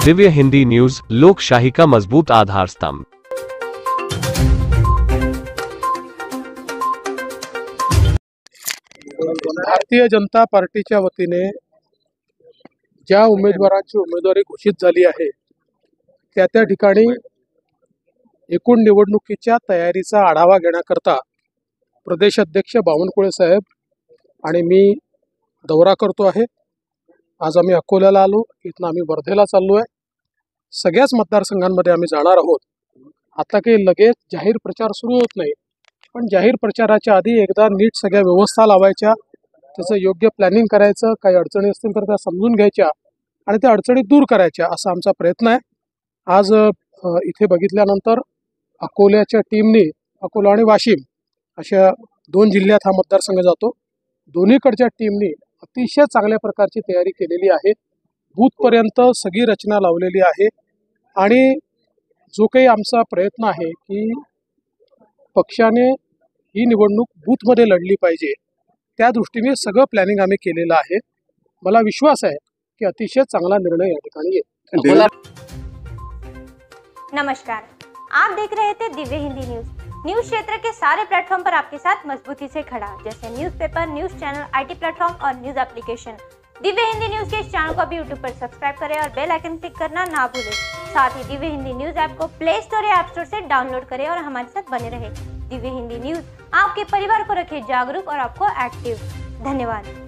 Divya Hindi news, लोकशाही का मजबूत आधार स्तंभ। भारतीय जनता पार्टीच्या वतीने ज्या उमेदवारांची उमेदवारी घोषित झाली आहे त्या ठिकाणी एकूण निवडणुकीच्या तयारीचा आढावा घेण्याकरता प्रदेश अध्यक्ष बावनकुळे साहेब आणि मी दौरा करतो आहे। आज आम्ही अकोल्याला आलो, इथनं आम्ही वर्धेला चाललो आहे। सगळ्याच मतदारसंघांमध्ये आम्ही जाणार आहोत। आता काही लगेच जाहीर प्रचार सुरू होत नाही, पण जाहीर प्रचाराच्या आधी एकदा नीट सगळ्या व्यवस्था लावायच्या, त्याचं योग्य प्लॅनिंग करायचं, काही अडचणी असतील तर त्या समजून घ्यायच्या आणि त्या अडचणी दूर करायच्या, असा आमचा प्रयत्न आहे। आज इथे बघितल्यानंतर अकोल्याच्या टीमने अकोला आणि वाशिम अशा 2 जिल्ह्यात हा मतदारसंघ जातो। दोन्हीकडच्या टीमने अतिशय चांगल्या प्रकारची तयारी केलेली आहे। बूथपर्यंत सगळी रचना लावलेली आहे आणि जो काही आमचा प्रयत्न आहे की पक्षाने ही निवडणूक बूथमध्ये लढली पाहिजे, त्या दृष्टीने सगळं प्लॅनिंग आम्ही केलेलं आहे। मला विश्वास आहे की अतिशय चांगला निर्णय या ठिकाणी येईल। नमस्कार, आप देख रहे थे दिव्य हिंदी न्यूज। न्यूज क्षेत्र के सारे प्लेटफॉर्म पर आपके साथ मजबूती से खड़ा, जैसे newspaper, news channel, IT platform और news application. Divya Hindi news के इस चैनल को भी यूट्यूब पर सब्सक्राइब करें और बेल आइकन क्लिक करना ना भूलें। साथ ही दिव्य हिंदी न्यूज ऐप को प्ले स्टोर या ऐप स्टोर से डाउनलोड करें और हमारे साथ बने रहें। दिव्य हिंदी न्यूज आपके परिवार को रखे जागरूक और आपको एक्टिव। धन्यवाद।